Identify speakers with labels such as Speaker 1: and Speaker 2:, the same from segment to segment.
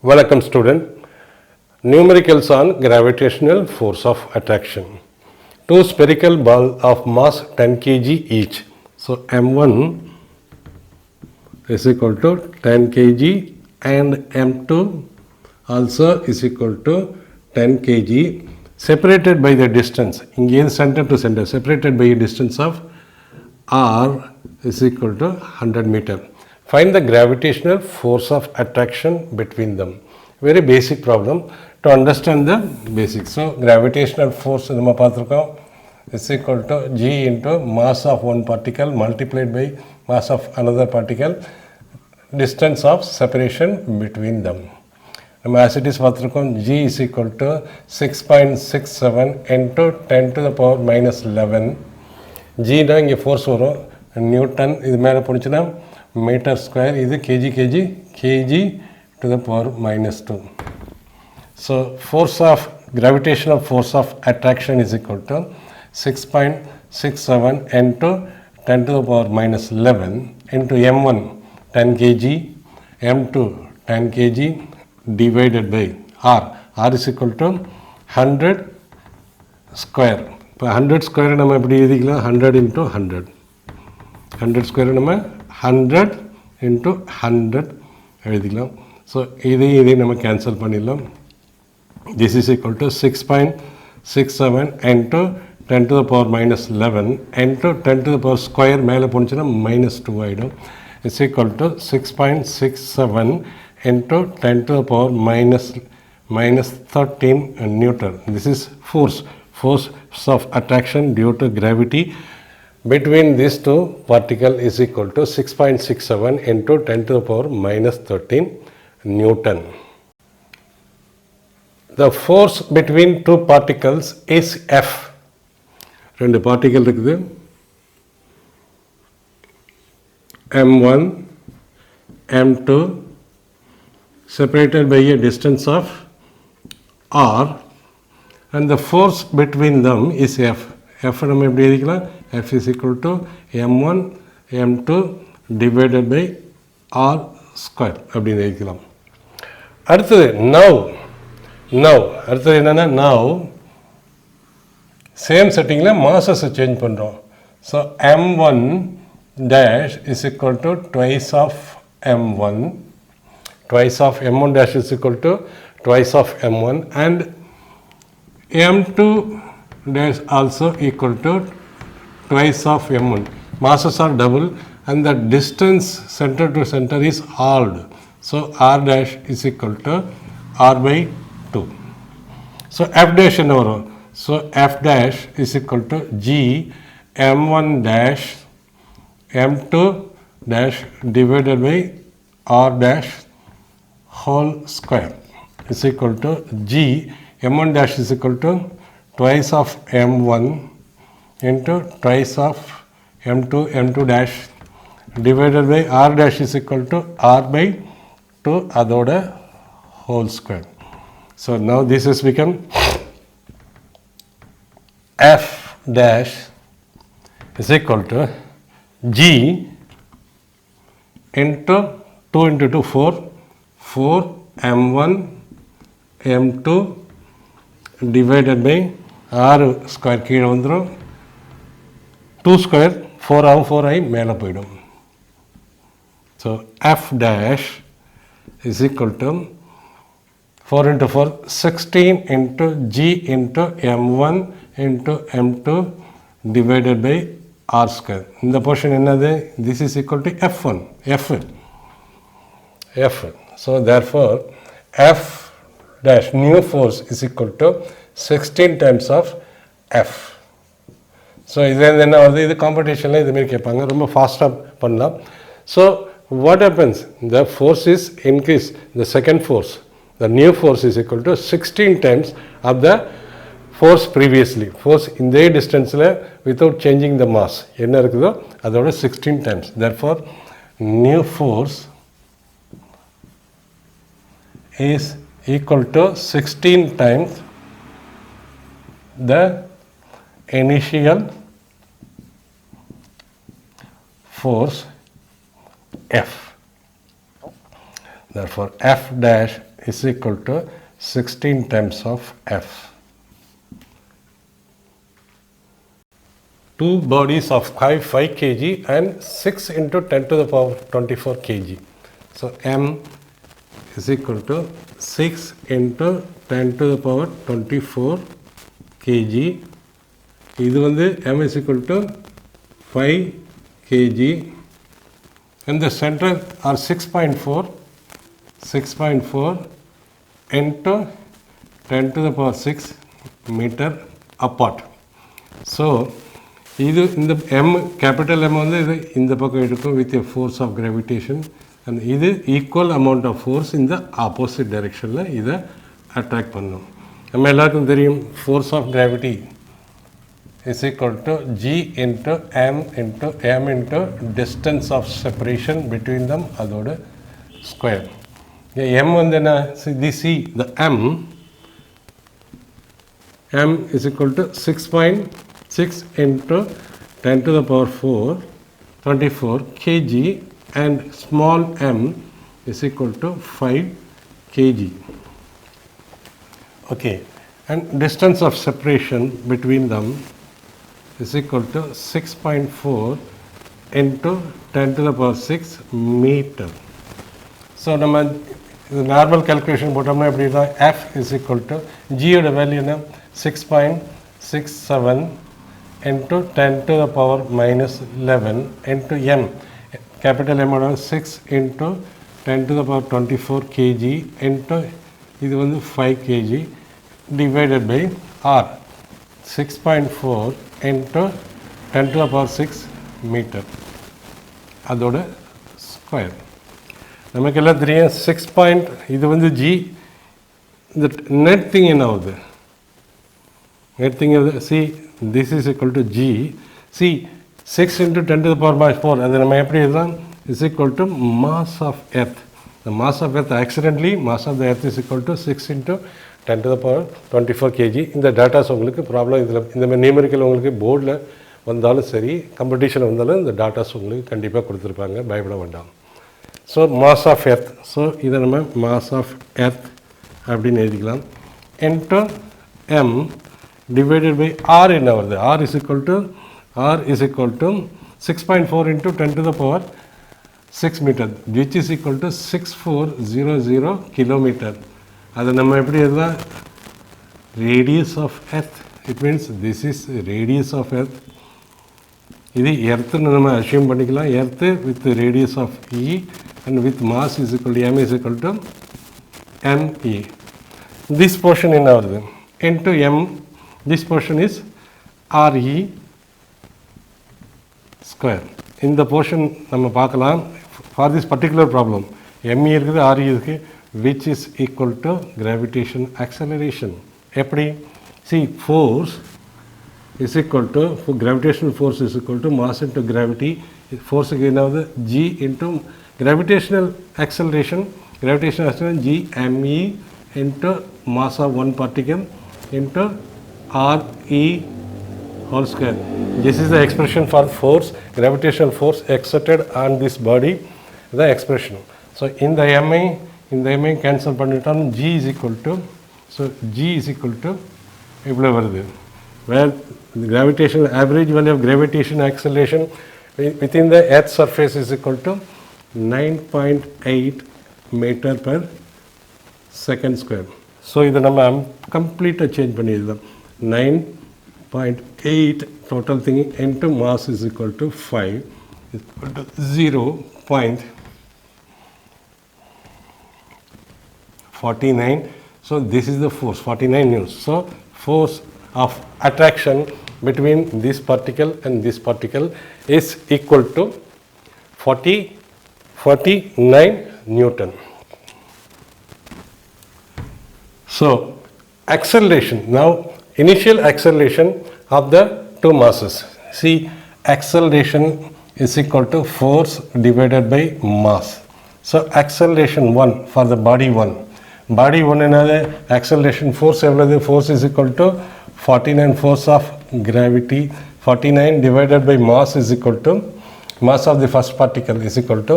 Speaker 1: Welcome student. Numericals on gravitational force of attraction. Two spherical balls of mass 10 kg each. So M1 is equal to 10 kg and M2 also is equal to 10 kg separated by the distance. In center to center separated by a distance of R is equal to 100 meter. Find the gravitational force of attraction between them. Very basic problem to understand the basics. So gravitational force is equal to G into mass of one particle multiplied by mass of another particle, distance of separation between them. As it is G is equal to 6.67 into 10 to the power minus 11. G na inge force varum Newton idu mela podichina meter square idu kg to the power minus 2. So force of gravitational force of attraction is equal to 6.67 into 10 to the power minus 11 into M1 10 kg, M2 10 kg divided by R. R is equal to 100 square. இப்போ 100 square நம்ம எப்படி எழுதிக்கலாம் 100 into 100 100 square நம்ம 100 into 100 எழுதிக்கலாம். So இதையும் நம்ம cancel பண்ணிடலாம். This is equal to 6.67 into 10 to the power minus 11 into 10 to the power square மேலே போனுச்சுன்னா minus 2 ஆகிடும். It's equal to 6.67 into 10 to the power minus 13 Newton. This is force of attraction due to gravity between these two particles is equal to 6.67 into 10 to the power minus 13 Newton. The force between two particles is F. ரெண்டு particle இருக்குது M1 M2 separated by a distance of R and the force between them is F. F நம்ம எப்படி எழுதிக்கலாம் F is equal to M1 M2 divided by R square அப்படின்னு எழுதிக்கலாம். அடுத்தது now அடுத்தது என்னன்னா now சேம் செட்டிங்கில் மாசஸ் சேஞ்ச் பண்ணுறோம். So M1 dash is equal to twice of M1 dash is equal to twice of M1 and M2 dash also equal to twice of M1. Masses are double and the distance center to center is halved. So R dash is equal to R by 2. So F dash என்ன வரும்? So F dash is equal to G M1 dash M2 dash divided by R dash whole square is equal to G M1 dash is equal to twice of M1 into twice of M2 dash divided by R dash is equal to R by 2 அதோட whole square. So now this has become F dash is equal to G into 2 into 2 4 M1 M2 divided by R square கீழே வந்துடும் 2 square 4 ஆகும் 4 ஆகி மேலே போயிடும். So F dash is equal to 4 into 4 16 into G into M1 into M2 divided by R square. இந்த portion என்னது? This is equal to F1 F. So therefore F dash new force is equal to 16 times of F. So இது என்ன வருது? இது காம்படிஷனில் இதுமாரி கேட்பாங்க, ரொம்ப ஃபாஸ்ட்டாக பண்ணலாம். So what happens? The force is increased. The second force, the new force is equal to 16 times of the force previously. Force இந்த டிஸ்டன்ஸில் without changing the mass என்ன இருக்குதோ அதோட 16 times. Therefore new force is equal to 16 times the initial force F. Therefore F dash is equal to 16 times of F. Two bodies of 5 kg and 6 into 10 to the power 24 kg. So M is equal to 6 into 10 to the power 24 kg. இது வந்து M is equal to 5 kg and the center are 6.4 into 10 to the power 6 meter apart. So இது இந்த M capital M வந்து இது இந்த பக்கம் எடுக்கும் with a force of gravitation and இது equal amount of force in the opposite directionல இதை attract பண்ணும். நம்ம எல்லாருக்கும் தெரியும் force of gravity is equal to G into M into distance of separation between them அதோட square. M வந்து என்ன see the M is equal to 6.6 into 10 to the power 4 24 kg and small m is equal to 5 kg. Okay, and distance of separation between them is equal to 6.4 into 10 to the power 6 meter. So நம்ம normal calculation போட்டோம்னா எப்படி தான் F is equal to G ஓட value என்ன 6.67 into 10 to the power minus 11 into M. Capital M ஓட 6 into 10 to the power 24 kg into இது வந்து 5 kg divided by R 6.4 into 10 to the power 6 meter அதோட square நமக்கு எல்லாம் தெரியும் 6 இது வந்து G இந்த net thing என்ன ஆகுது net thing see this is equal to G see 6 into 10 to the power minus 4 அது நம்ம எப்படி எழுதலாம் is equal to mass of earth. The mass of earth accidentally mass of the earth is equal to 6 into 10 to the power 24 kg. இந்த datas உங்களுக்கு problem இதில் இந்த மாதிரி numerical உங்களுக்கு போர்டில் வந்தாலும் சரி காம்படிஷன் வந்தாலும் இந்த டேட்டாஸ் உங்களுக்கு கண்டிப்பாக கொடுத்துருப்பாங்க பயப்பட வேண்டாம். So mass of earth so இதை நம்ம மாஸ் ஆஃப் எர்த் அப்படின்னு எழுதிக்கலாம் into M divided by R என்ன வருது R is equal to 6.4 into 10 to the power 6 meter which is equal to 6400 kilometer. அதை நம்ம எப்படி எழுதலாம் radius of earth. It means this is radius of earth. இது எர்த்துன்னு நம்ம அசியூம் பண்ணிக்கலாம் earth with radius of E and with mass is equal to m is equal to me. This portion என்ன வருது into m. This portion is re square. இந்த portion நம்ம பார்க்கலாம் for this particular problem me இருக்குது re இருக்குது which is equal to gravitation acceleration. எப்படி see force is equal to gravitational force is equal to mass into gravity. Force க்கு என்ன ஆகுது g into gravitational acceleration g me into mass of one particle into re whole square. This is the expression for force, gravitational force exerted on this body, the expression. So in the MI cancel பண்ணிட்டோம் G is equal to, so G is equal to இவ்வளோ வருது where the gravitational average value of gravitational acceleration within the earth surface is equal to 9.8 meter per second square. So இதை நம்ம கம்ப்ளீட்டாக change பண்ணிடலாம் 9.8 total thing into mass is equal to 5 is equal to 0.49. So this is the force 49 newtons. So force of attraction between this particle and this particle is equal to 49 Newton. So acceleration, now initial acceleration of the two masses. See, acceleration is equal to force divided by mass. So acceleration 1 for the body 1. Body 1 another acceleration force is equal to 49 force of gravity. 49 divided by mass is equal to mass of the first particle is equal to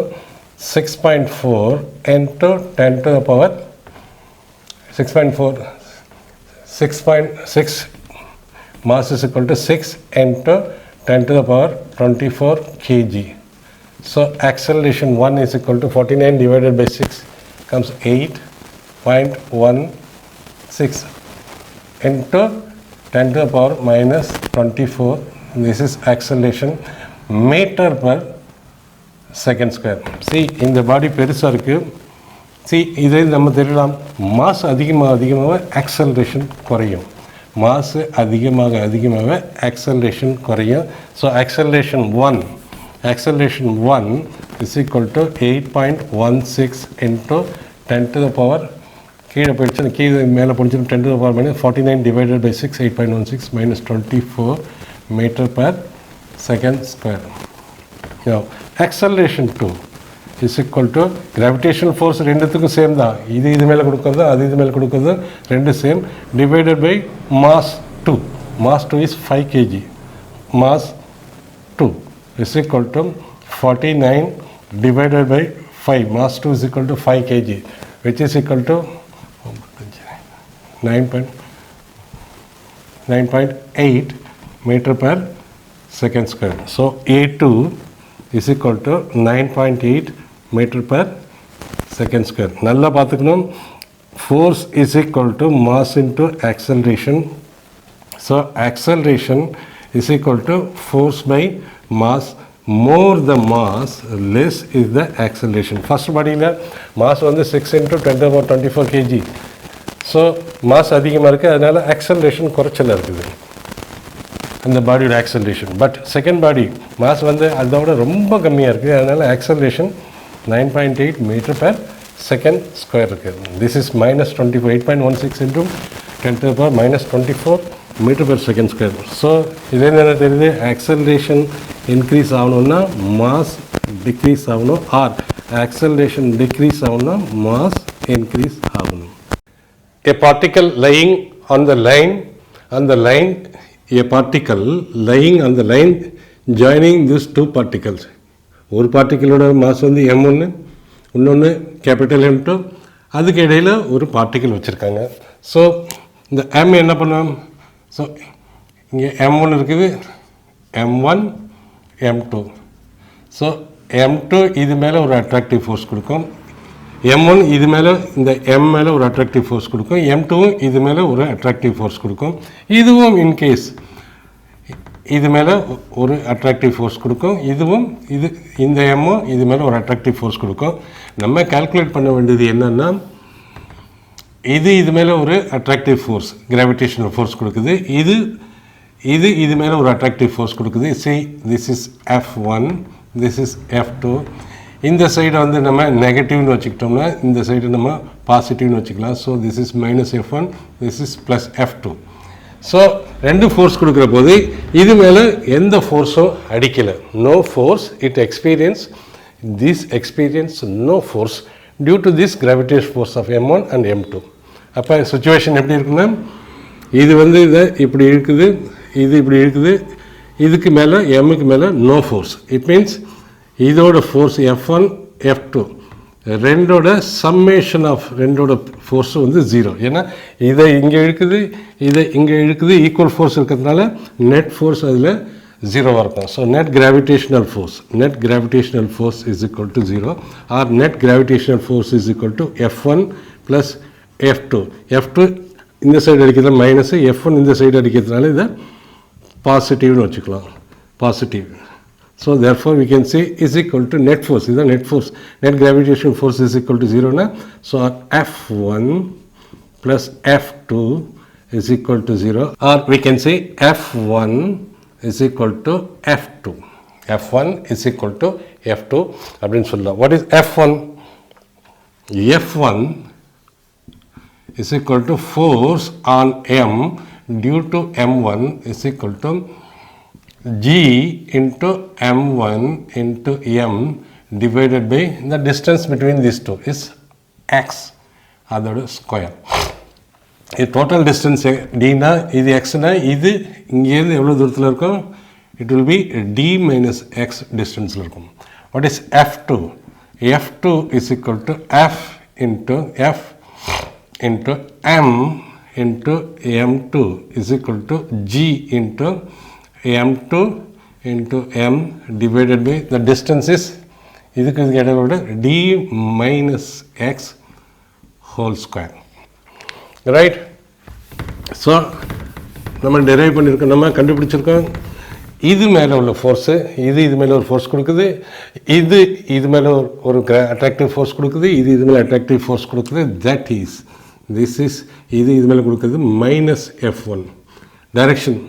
Speaker 1: 6.4 into 10 to the power 6.4, 6.6 mass is equal to 6 into 10 to the power 24 kg. So acceleration 1 is equal to 49 divided by 6 comes 8.16 into 10 to the power minus 24. This is acceleration meter per second square. See, in the body பெருசா இருக்கு. See, இதை நம்ம தெரியலாம், mass அதிகமாக acceleration குறையும். Mass அதிகமாக acceleration குறையும். So acceleration 1 is equal to 8.16 into 10 to the power கீழே போயிடுச்சு, கீழே மேலே போயிடுச்சு 10 to the power minus 49 divided by 6, 8.16 minus 24 meter per second square. Now acceleration 2 is equal to gravitational force ரெண்டுத்துக்கும் சேம் தான், இது மேலே கொடுக்குறது அது இது மேலே கொடுக்குறது ரெண்டு same, divided by mass 2. Mass 2 is 5 kg. Mass 2 is equal to 49 divided by 5. Mass 2 is equal to 5 kg, which is equal to 9.8 meter per second square. So A2 is equal to 9.8 meter per second square. நல்லா பார்த்துக்கணும், force is equal to mass into acceleration. So acceleration is equal to force by mass. More the mass, less is the acceleration. First bodyல mass வந்து 6 into 10 to the power 24 kg. So mass அதிகமாக இருக்குது, அதனால acceleration குறைச்சல இருக்குது அந்த பாடியோட acceleration. But second body mass வந்து அதோட ரொம்ப கம்மியாக இருக்குது, அதனால acceleration 9.8 meter per second square இருக்குது. This is minus 24, 8.16 into 10 to the power minus 24 meter per second square. So இதே என்ன தெரியுது, acceleration increase ஆகணும்னா mass decrease ஆகணும், ஆர் acceleration decrease ஆகணும்னா mass increase ஆகணும். A particle lying on the line, a particle lying on the line joining these two particles. ஒரு பார்ட்டிகளோட mass வந்து M1, இன்னொன்று கேபிட்டல் M2, அதுக்கு இடையில் ஒரு பார்ட்டிக்கல் வச்சுருக்காங்க. ஸோ இந்த M என்ன பண்ணுவோம், ஸோ இங்கே M1 இருக்குது, M1 M2. ஸோ M2 இது மேலே ஒரு அட்ராக்டிவ் ஃபோர்ஸ் கொடுக்கும், M1 இது மேலே இந்த M மேலே ஒரு அட்ராக்டிவ் ஃபோர்ஸ் கொடுக்கும், M2வும் இது மேலே ஒரு அட்ராக்டிவ் ஃபோர்ஸ் கொடுக்கும், இதுவும் இன்கேஸ் இது மேலே ஒரு அட்ராக்டிவ் ஃபோர்ஸ் கொடுக்கும், இதுவும் இந்த எம்மும் இது மேலே ஒரு அட்ராக்டிவ் ஃபோர்ஸ் கொடுக்கும். நம்ம கால்குலேட் பண்ண வேண்டியது என்னென்னா, இது மேலே ஒரு அட்ராக்டிவ் ஃபோர்ஸ் கிராவிடேஷனல் ஃபோர்ஸ் கொடுக்குது, இது மேலே ஒரு அட்ராக்டிவ் ஃபோர்ஸ் கொடுக்குது. C, this is F1, this is F2. இந்த சைடை வந்து நம்ம நெகட்டிவ்னு வச்சுக்கிட்டோம்னா இந்த சைடு நம்ம பாசிட்டிவ்னு வச்சுக்கலாம். So this is minus F1, this is plus F2. So ரெண்டு ஃபோர்ஸ் கொடுக்குற போது இது மேலே எந்த ஃபோர்ஸும் அடிக்கலை, no force, it experience no force due to this gravitation force of M1 and M2. அப்போ சுச்சுவேஷன் எப்படி இருக்குன்னா, இது வந்து இதை இப்படி இருக்குது, இது இப்படி இருக்குது, இதுக்கு மேலே எம்முக்கு மேலே நோ ஃபோர்ஸ். இட் மீன்ஸ் இதோட ஃபோர்ஸ் F1 F2 ரெண்டோட சம்மேஷன் ஆஃப் ரெண்டோட ஃபோர்ஸு வந்து 0. ஏன்னா இதை இங்கே இழுக்குது, இதை இங்கே இழுக்குது, ஈக்குவல் ஃபோர்ஸ் இருக்கிறதுனால நெட் ஃபோர்ஸ் அதில் 0 இருக்கும். So net gravitational force is equal to 0, or net gravitational force is equal to F1 plus F2. F2 இந்த சைடு அடிக்கிறதுல மைனஸு, F1 இந்த சைடு அடிக்கிறதுனால இதை பாசிட்டிவ்னு வச்சுக்கலாம், positive. So therefore we can say is equal to net force. This is net force. Net gravitational force is equal to 0 na. So F1 plus F2 is equal to 0. Or we can say F1 is equal to F2. F1 is equal to F2. What is F1? F1 is equal to force on M due to M1 is equal to G into M1 into M divided by the distance between these two is X, அதோட square. இது total distance Dனா இது Xனா இது இங்கேருந்து எவ்வளோ தூரத்தில் இருக்கும், it will be D minus X டிஸ்டன்ஸில் இருக்கும். What is F2? F2 is equal to F into F into m into m2 is equal to g into m2 into m divided by the distance is இதுக்கு இடையோட d minus x whole square, right? So நம்ம derive பண்ணியிருக்கோம், நம்ம கண்டுபிடிச்சிருக்கோம். இது மேலே உள்ள force, இது மேலே ஒரு ஃபோர்ஸ் கொடுக்குது, இது மேலே ஒரு அட்ராக்டிவ் ஃபோர்ஸ் கொடுக்குது, இது மேலே அட்ராக்டிவ் ஃபோர்ஸ் கொடுக்குது. தட் இஸ் திஸ் இஸ் இது மேலே கொடுக்குறது minus F1 direction,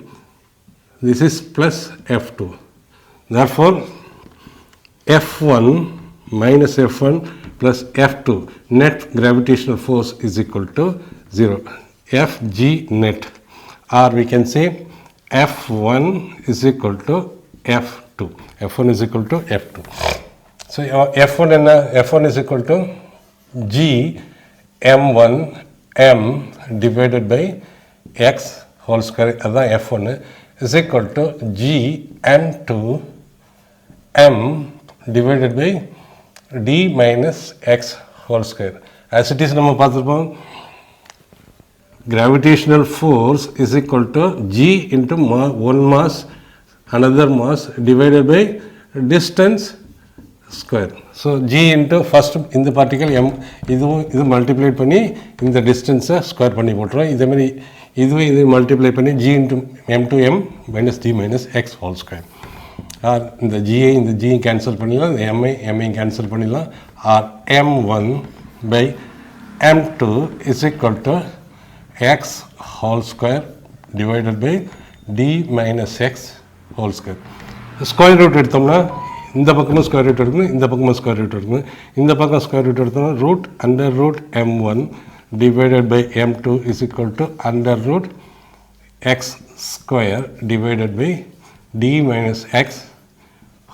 Speaker 1: this is plus F2. therefore F1 minus F1 plus F2 net gravitational force is equal to 0. Fg net, or we can say F1 is equal to F2. F1 is equal to F2. So F1 is equal to G m1 m divided by x whole square, அதான் F1 is equal to G m2 m divided by d minus x whole square. As it is நம்ம பார்த்துருப்போம், gravitational force is equal to g into one mass another mass divided by distance square. So g into first இந்த particle m, இது multiply பண்ணி இந்த டிஸ்டன்ஸை square பண்ணி போட்டுரும். இதே மாதிரி இது மல்டிப்ளை பண்ணி g into m to m minus d minus x whole square. Or இந்த ஜியை இந்த ஜியை கேன்சல் பண்ணிடலாம், இந்த எம்ஐயும் கேன்சல் பண்ணிடலாம். Or m1 by m2 is equal to x whole square divided by d minus x whole square. Square root எடுத்தோம்னா இந்த பக்கமும் ஸ்கொயர் ரூட் எடுக்கணும், இந்த பக்கமும் ஸ்கொயர் ரூட் எடுக்கணும். இந்த பக்கம் ஸ்கொயர் ரூட் எடுத்தோம்னா root under root m1 divided by m2 is equal to under root x square divided by d minus x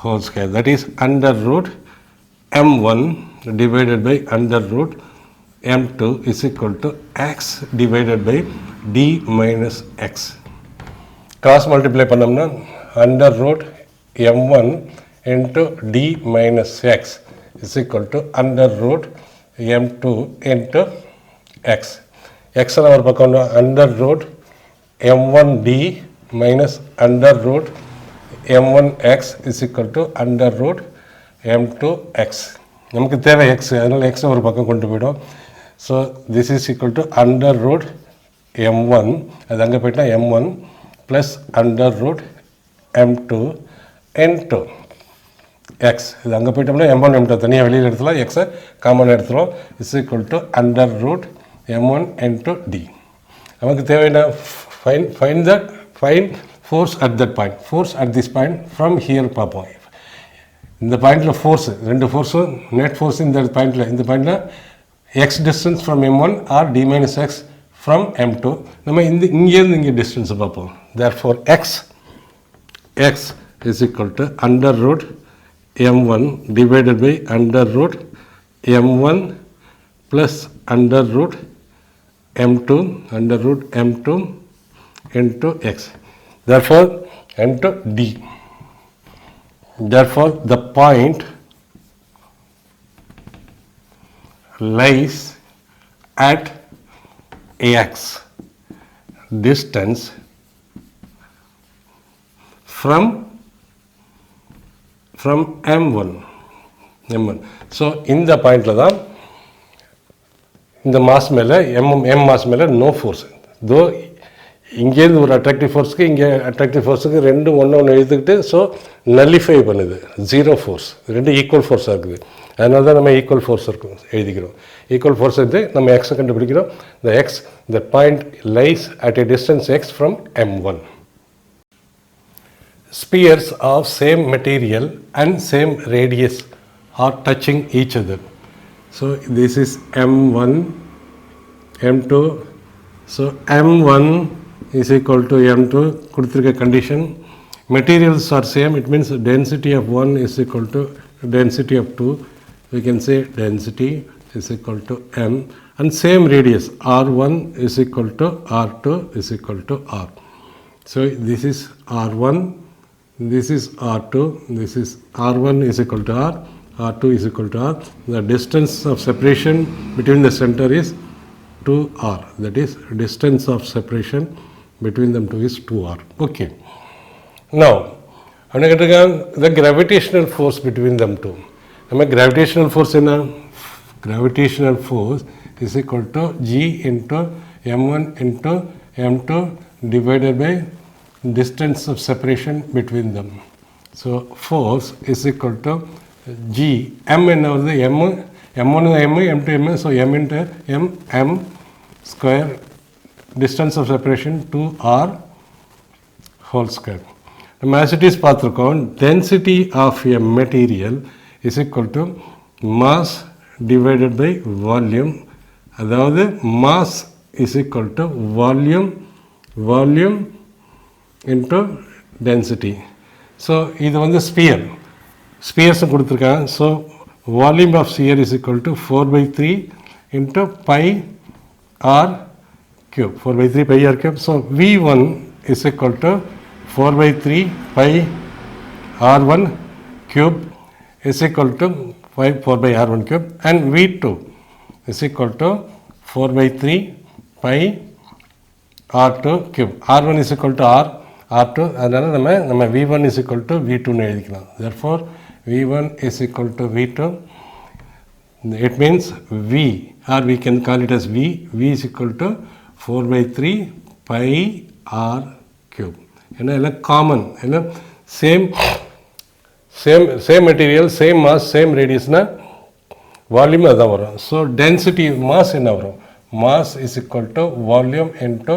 Speaker 1: whole square. That is under root m1 divided by under root m2 is equal to x divided by d minus x. Cross multiply பண்ணோம்னா under root m1 into d minus x is equal to under root m2 into x. x ஒரு பக்கம் under root m1d minus under root m1x is equal to under root m2x. நமக்கு தேவை x, அதனால் x ஒரு பக்கம் கொண்டு போய்டும். So this is equal to under root m1, அது அங்கே போயிட்டா m1 plus under root m2 into x. இது அங்கே போயிட்டோம்னா m1 m2 தனியாக வெளியில் எடுத்துலாம், எக்ஸை காமன் எடுத்துரும். Is equal to under root m1 into d. நமக்கு தேவையான fine force at that point, force at this point from here பார்ப்போம். இந்த பாயிண்டில் ஃபோர்ஸு, ரெண்டு ஃபோர்ஸும் நெட் ஃபோர்ஸ் இந்த பாயிண்டில் x distance from m1 or d minus x from m2. நம்ம இங்கேருந்து இங்கே டிஸ்டன்ஸை பார்ப்போம். therefore x is equal to under root m1 divided by under root m1 plus under root m2 into x. Therefore into d. Therefore the point lies at x distance from m1. So இந்த பாயிண்ட்ல தான் இந்த mass மேலே m mass மேலே no force. தோ இங்கேருந்து ஒரு attractive ஃபோர்ஸுக்கு இங்கே அட்ராக்டிவ் ஃபோர்ஸுக்கு ரெண்டும் ஒன்று எழுதுக்கிட்டு ஸோ நல்லிஃபை பண்ணுது, ஜீரோ ஃபோர்ஸ், ரெண்டு ஈக்குவல் ஃபோர்ஸாக இருக்குது. அதனால தான் நம்ம ஈக்குவல் ஃபோர்ஸ் இருக்கும் எழுதிக்கிறோம். ஈக்குவல் ஃபோர்ஸ் எடுத்து நம்ம எக்ஸை கண்டுபிடிக்கிறோம். the point lies at a distance x from m1. Spheres of same material and same radius are touching each other. So this is m1, m2. So m1 is equal to m2, கொடுத்திருக்க condition. Materials are same, it means density of 1 is equal to density of 2. We can say density is equal to m, and same radius r1 is equal to r2 is equal to r. So this is r1, this is r2, this is r1 is equal to r, r2 is equal to r. The distance of separation between the center is 2r, that is distance of separation between them two is 2r. Okay. Now the gravitational force between them two. Gravitational force gravitational force is equal to G into m1 into m2 divided by distance of separation between them. So force is equal to G, m என்னது m1 m, m2 m, so m into m square, distance of separation 2r whole square. As it is பார்த்திருக்கோம், density of a material is equal to mass divided by volume. அதாவது mass is equal to volume into density. So இது வந்து spheres கொடுத்துருக்காங்க. So volume of sphere is equal to 4/3 into pi r cube. 4/3 pi r cube. So V1 is equal to 4/3 pi r1 cube is equal to 4/r1 cube, and V2 is equal to 4/3 pi r2 cube. R1 is equal to r2, அதனால நம்ம V1 is equal to V2 னு எழுதிக்கலாம். Therefore V1 is equal to V2. It means V, or we can call it as V is equal to 4/3 pi r cube. எல்லாம் common, எல்லாம் same material, same mass, same radius na volume அதான் வரும். So density mass என்ன வரும்? Mass is equal to volume into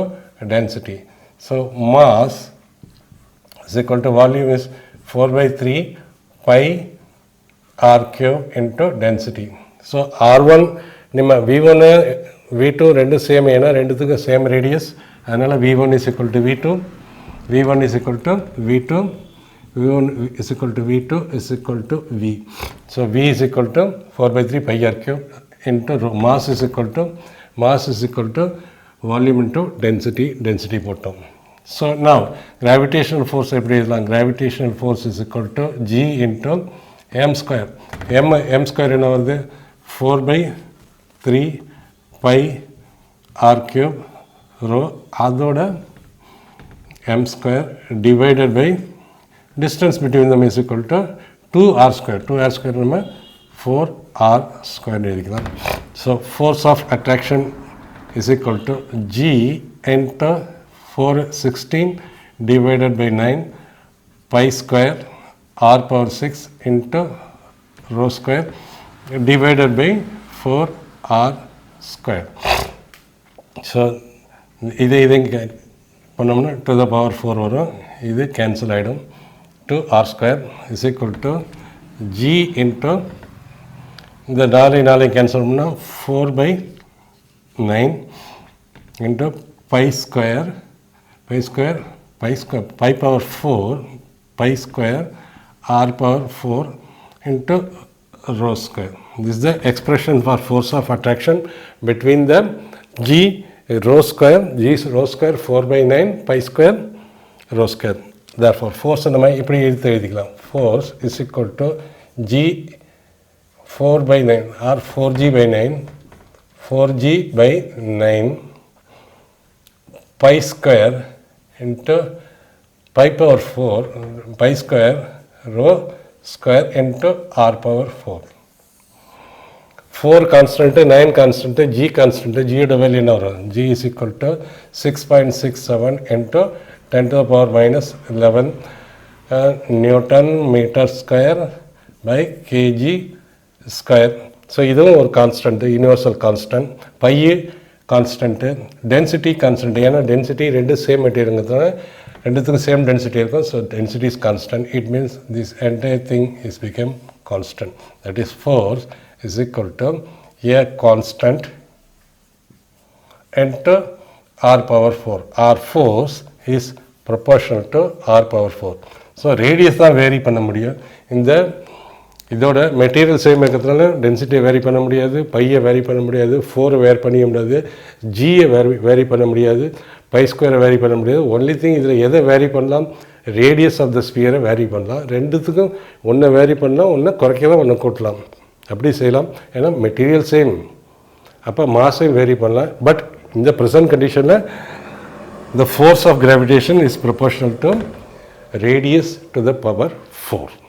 Speaker 1: density. So mass is equal to volume is 4/3 pi r cube into density. So R1 ನಿಮ್ಮ V1 V2 ரெண்டு same, ஏன்னா ரெண்டுத்துக்கு same radius, அதனால் V1 is equal to V2, V1 is equal to V2, V1 is equal to V2 is equal to V. So V is equal to 4/3 pi r cube into mass is equal to volume into density போட்டோம். So now gravitational force எப்படி எழுதலாம்? Gravitational force is equal to G into m square. m square என்ன வருது? 4/3 pi r cube rho, அதோட m square divided by distance between them is equal to 2r square. 2r square நம்ம 4r square எழுதிக்கலாம். So force of attraction is equal to G into 416 divided by 9 pi square r power 6 into rho square divided by 4r square. So இதை பண்ணோம்னா to the power 4 வரும், இது cancel ஆகிடும். 2r square is equal to G into இந்த 4 cancel பண்ணால் 4/9 into pi square pi power 4 pi square r power 4 into rho square. This is the expression for force of attraction between the G rho square 4/9 pi square rho square. Therefore force நம்ம இப்படி எழுதிக்கலாம். Force is equal to G 4/9 or 4g by 9 pi square into pi power 4 pi square rho square into r power 4. 4 constant, 9 constant, G constant, G யோட value என்ன வரும்? G is equal to 6.67 into 10 to the power minus 11 Newton meter square by kg square. So இதுவும் ஒரு constant, universal constant. Pi constant, density constant, ஏன்னா density ரெண்டு same மெட்டீரியலுங்கிறதுனால ரெண்டுத்துக்கும் same density இருக்கும். So density is constant. It means this entire thing is become constant. That is force is equal to a constant into r power 4. R force is proportional to r power 4. So radius தான் vary பண்ண முடியும். இந்த இதோட material same இருக்கிறதுனால டென்சிட்டியை vary பண்ண முடியாது, பையை vary பண்ண முடியாது, 4 வேரி பண்ணிக்க முடியாது, ஜியை வேரி பண்ண முடியாது, பை ஸ்கொயரை வேரி பண்ண முடியாது. ஒன்லி திங் இதில் எதை வேரி பண்ணலாம்? ரேடியஸ் ஆஃப் த ஸ்பியரை வேரி பண்ணலாம். ரெண்டுத்துக்கும் ஒன்றை வேரி பண்ணலாம், ஒன்றை குறைக்கலாம், ஒன்றை கூட்டலாம், அப்படி செய்யலாம். ஏன்னா மெட்டீரியல் சேம், அப்போ மாஸையும் வேரி பண்ணலாம். பட் இந்த ப்ரெசன்ட் கண்டிஷனில் the force of gravitation is proportional to radius to the power 4.